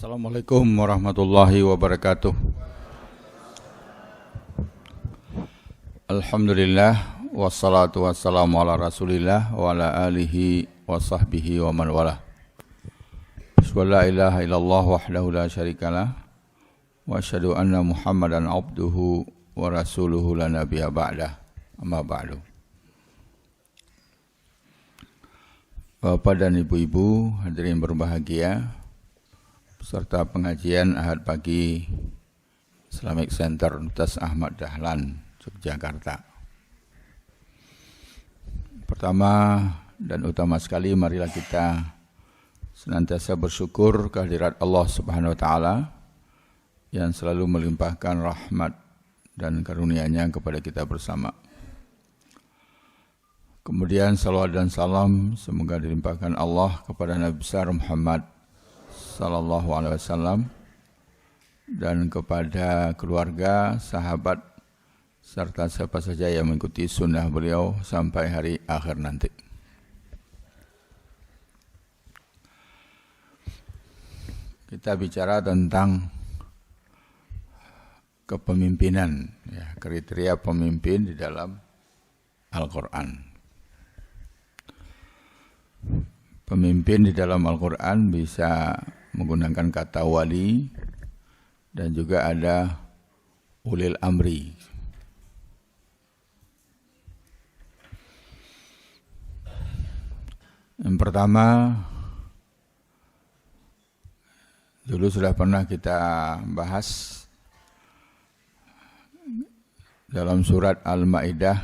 Assalamualaikum warahmatullahi wabarakatuh. Alhamdulillah wassalatu wassalamu ala Rasulillah wa ala alihi wa sahbihi wa man walah. Asyhadu an la ilaha illallah wahdahu la syarikalah wa asyhadu anna Muhammadan abduhu wa rasuluhu la nabiyya ba'dah. Amma ba'du. Bapak dan ibu-ibu hadirin berbahagia, serta pengajian Ahad pagi Islamic Center Universitas Ahmad Dahlan, Yogyakarta. Pertama dan utama sekali, marilah kita senantiasa bersyukur kehadirat Allah Subhanahu wa Ta'ala yang selalu melimpahkan rahmat dan karunia-Nya kepada kita bersama. Kemudian salawat dan salam semoga dilimpahkan Allah kepada Nabi besar Muhammad sallallahu alaihi wasallam dan kepada keluarga, sahabat serta siapa saja yang mengikuti sunnah beliau sampai hari akhir nanti. Kita bicara tentang kepemimpinan, ya, kriteria pemimpin di dalam Al-Quran. Pemimpin di dalam Al-Quran bisa menggunakan kata wali dan juga ada ulil amri. Yang pertama, dulu sudah pernah kita bahas dalam surat Al-Maidah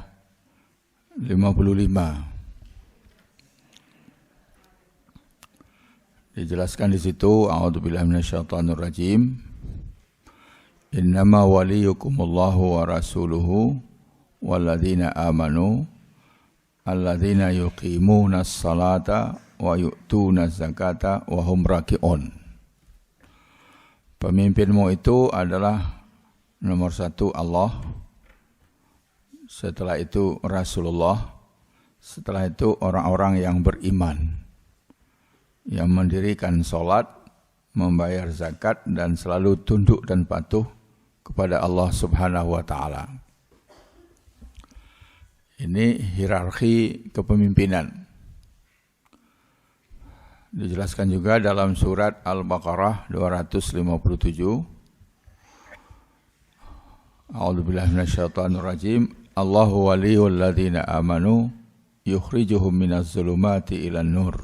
55. Dijelaskan di situ, a'udzubillahi minasyaitonir rajim. Innama waliyukumullahu wa rasuluhu walladzina amanu alladzina yuqimunas salata wa yu'tunaz zakata wa hum raki'un. Pemimpinmu itu adalah nomor satu Allah, setelah itu Rasulullah, setelah itu orang-orang yang beriman, yang mendirikan sholat, membayar zakat, dan selalu tunduk dan patuh kepada Allah Subhanahu wa Ta'ala. Ini hierarki kepemimpinan. Dijelaskan juga dalam surat Al-Baqarah 257. A'udzubillahi minasyaitonir rajim. Allahu waliyul ladzina amanu yukhrijuhum minaz zulumati ilan nur.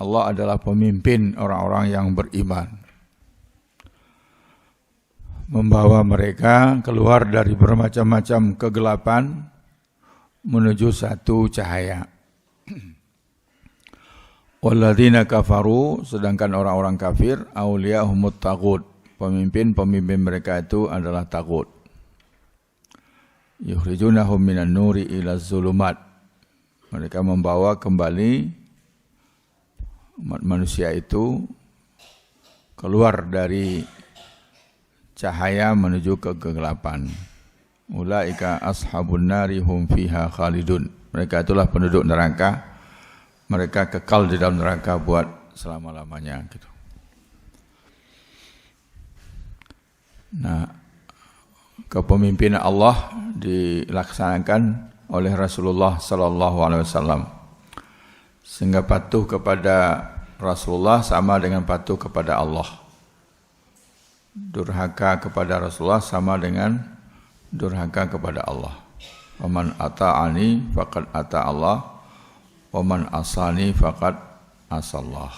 Allah adalah pemimpin orang-orang yang beriman, membawa mereka keluar dari bermacam-macam kegelapan menuju satu cahaya. Walladzina kafaru, sedangkan orang-orang kafir, auliyahumut taghut, pemimpin-pemimpin mereka itu adalah taghut. Yukhrijunahum minan nuri ila zulumat, mereka membawa kembali umat manusia itu keluar dari cahaya menuju ke kegelapan. Ulaika ashabun nari hum fiha khalidun. Mereka itulah penduduk neraka. Mereka kekal di dalam neraka buat selama-lamanya gitu. Nah, kepemimpinan Allah dilaksanakan oleh Rasulullah sallallahu alaihi wasallam. Sehingga patuh kepada Rasulullah sama dengan patuh kepada Allah. Durhaka kepada Rasulullah sama dengan durhaka kepada Allah. Waman ata'ani faqad ata Allah, waman asani faqad asallah.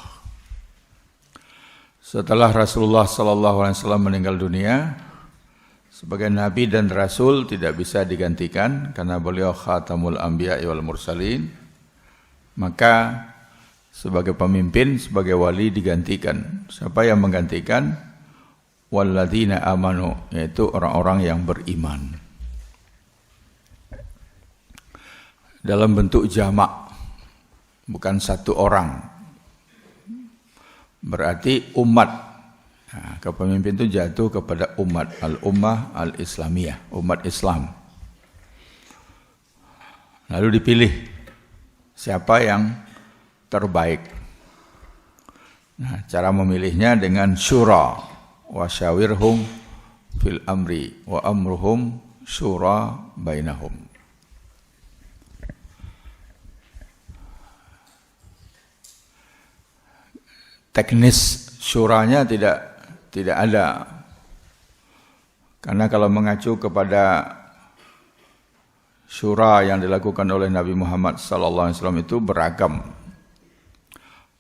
Setelah Rasulullah SAW meninggal dunia, sebagai Nabi dan Rasul tidak bisa digantikan karena beliau khatamul anbiya wal mursalin. Maka sebagai pemimpin, sebagai wali digantikan. Siapa yang menggantikan? Walladzina amanu, yaitu orang-orang yang beriman. Dalam bentuk jamak, bukan satu orang. Berarti umat. Nah, kepemimpin itu jatuh kepada umat, al-ummah al-islamiyah, umat Islam. Lalu dipilih siapa yang terbaik. Nah, cara memilihnya dengan syura, wa syawirhum fil amri wa amruhum syura bainahum. Teknis syuranya tidak ada. Karena kalau mengacu kepada syura yang dilakukan oleh Nabi Muhammad SAW itu beragam.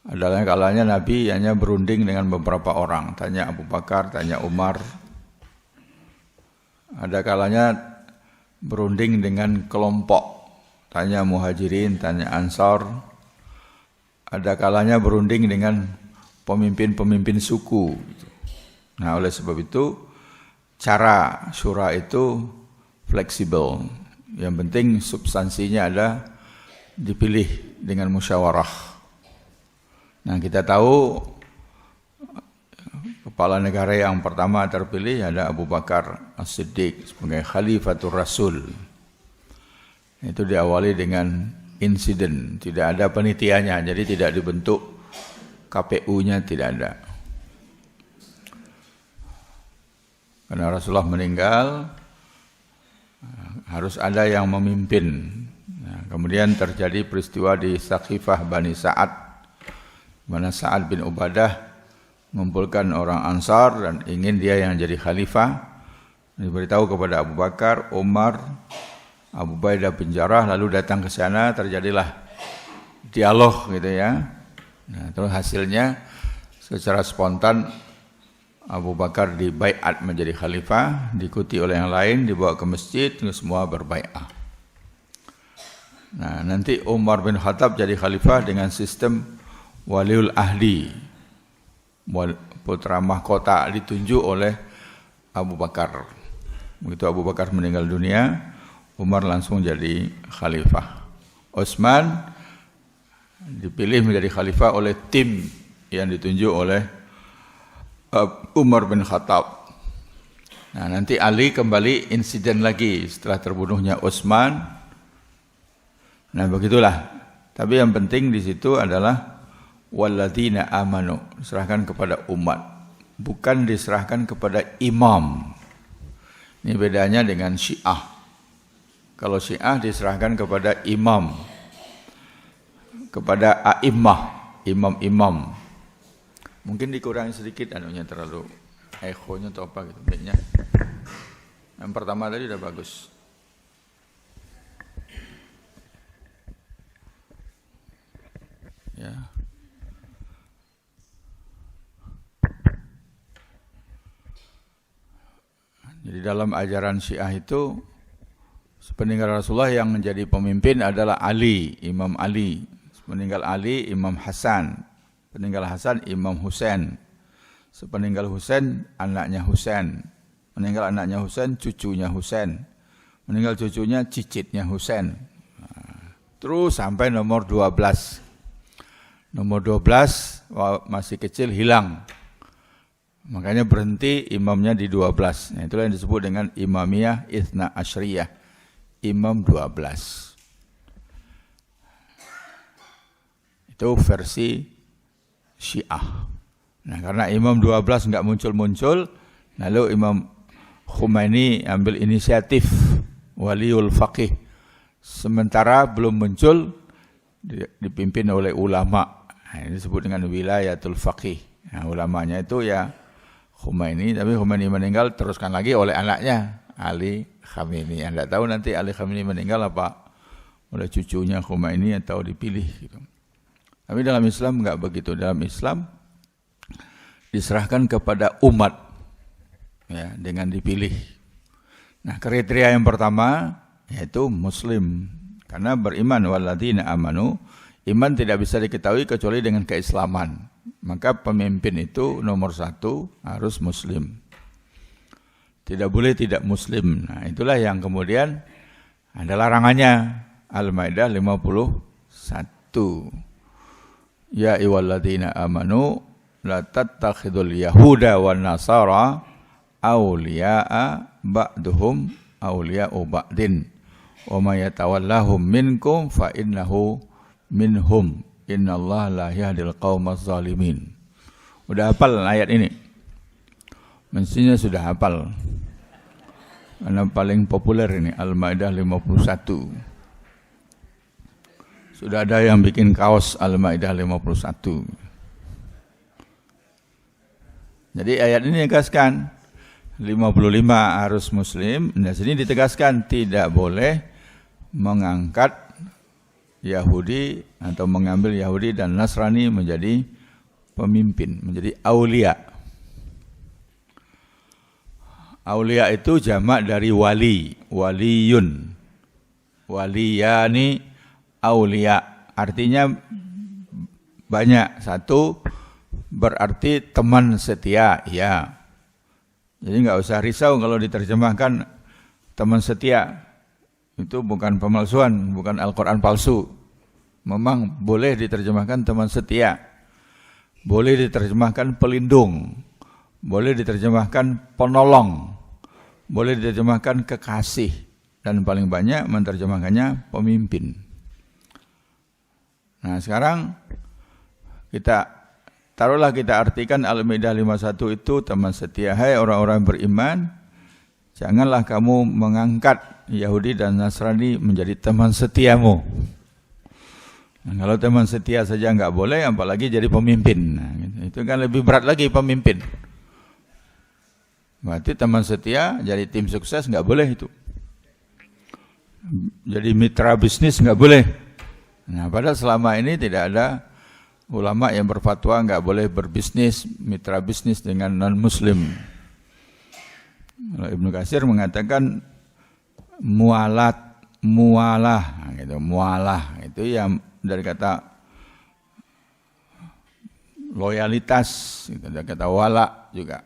Adalah kalanya Nabi hanya berunding dengan beberapa orang, tanya Abu Bakar, tanya Umar. Ada kalanya berunding dengan kelompok, tanya Muhajirin, tanya Ansar. Ada kalanya berunding dengan pemimpin-pemimpin suku. Nah, oleh sebab itu cara syura itu fleksibel. Yang penting substansinya ada dipilih dengan musyawarah. Nah, kita tahu kepala negara yang pertama terpilih ada Abu Bakar As-Siddiq sebagai Khalifatul Rasul. Itu diawali dengan insiden, tidak ada penitiannya, jadi tidak dibentuk KPU-nya, tidak ada. Karena Rasulullah meninggal, harus ada yang memimpin. Nah, kemudian terjadi peristiwa di Saqifah Bani Sa'ad, mana Sa'ad bin Ubadah mengumpulkan orang Ansar dan ingin dia yang jadi khalifah. Diberitahu kepada Abu Bakar, Umar, Abu Ubaidah bin Jarrah, lalu datang ke sana, terjadilah dialog gitu ya. Nah, terus hasilnya secara spontan Abu Bakar dibaiat menjadi khalifah, diikuti oleh yang lain, dibawa ke masjid, semua berbaiat. Nah, nanti Umar bin Khattab jadi khalifah dengan sistem waliul ahdi, putra mahkota ditunjuk oleh Abu Bakar. Begitu Abu Bakar meninggal dunia, Umar langsung jadi khalifah. Utsman dipilih menjadi khalifah oleh tim yang ditunjuk oleh Umar bin Khattab. Nah, nanti Ali kembali insiden lagi setelah terbunuhnya Utsman. Nah, begitulah. Tapi yang penting di situ adalah walladzina amanu, diserahkan kepada umat, bukan diserahkan kepada imam. Ini bedanya dengan Syiah. Kalau Syiah diserahkan kepada imam, kepada a'immah, imam-imam. Mungkin dikurangi sedikit anunya, terlalu echonya atau apa gitu. Baiknya. Yang pertama tadi udah bagus. Ya. Jadi dalam ajaran Syiah itu sepeninggal Rasulullah yang menjadi pemimpin adalah Ali, Imam Ali. Sepeninggal Ali, Imam Hasan. Peninggal Hasan, Imam Husain. Sepeninggal Husain, anaknya Husain. Meninggal anaknya Husain, cucunya Husain. Meninggal cucunya, cicitnya Husain. Terus sampai nomor 12. Nomor 12 masih kecil hilang. Makanya berhenti imamnya di 12. Nah, itulah yang disebut dengan Imamiyah Itsna Asyriyah. Imam 12. Itu versi Syiah. Nah, karena Imam 12 enggak muncul-muncul, lalu Imam Khomeini ambil inisiatif waliul faqih. Sementara belum muncul, dipimpin oleh ulama. Nah, ini disebut dengan wilayatul faqih. Nah, ulamanya itu ya Khomeini, tapi Khomeini meninggal teruskan lagi oleh anaknya Ali Khamenei. Anda tahu nanti Ali Khamenei meninggal apa oleh cucunya Khomeini atau dipilih gitu. Tapi dalam Islam enggak begitu. Dalam Islam diserahkan kepada umat ya, dengan dipilih. Nah, kriteria yang pertama yaitu muslim. Karena beriman walladzina amanu, iman tidak bisa diketahui kecuali dengan keislaman. Maka pemimpin itu nomor 1 harus muslim. Tidak boleh tidak muslim. Nah, itulah yang kemudian ada larangannya. Al-Maidah 51. Ya ayyuhalladzina amanu la tattakhidul yahuda wan nasara awliya'a ba'duhum awliya'u ba'din wa may yatawallahum minkum fa innahu minhum innallaha la yahdil qaumaz zalimin. Udah hafal ayat ini? Mestinya sudah hafal. Karena paling populer ini Al-Maidah 51. Sudah ada yang bikin kaos Al-Maidah 51. Jadi ayat ini ditegaskan 55 harus muslim. Nah, sini ditegaskan tidak boleh mengangkat Yahudi atau mengambil Yahudi dan Nasrani menjadi pemimpin, menjadi aulia. Aulia itu jamak dari wali, waliyun. Waliyani aulia. Artinya banyak. Satu berarti teman setia, ya. Jadi enggak usah risau kalau diterjemahkan teman setia. Itu bukan pemalsuan, bukan Al-Quran palsu. Memang boleh diterjemahkan teman setia. Boleh diterjemahkan pelindung. Boleh diterjemahkan penolong. Boleh diterjemahkan kekasih. Dan paling banyak menerjemahkannya pemimpin. Nah sekarang taruhlah kita artikan Al-Maidah 51 itu teman setia. Hai orang-orang beriman, janganlah kamu mengangkat Yahudi dan Nasrani menjadi teman setiamu. Nah, kalau teman setia saja enggak boleh, apalagi jadi pemimpin. Nah, itu kan lebih berat lagi pemimpin. Berarti teman setia jadi tim sukses enggak boleh itu. Jadi mitra bisnis enggak boleh. Nah, padahal selama ini tidak ada ulama yang berfatwa enggak boleh berbisnis, mitra bisnis dengan non-muslim. Ibnu Katsir mengatakan mualah gitu, mualah itu yang dari kata loyalitas, gitu, dari kata wala juga.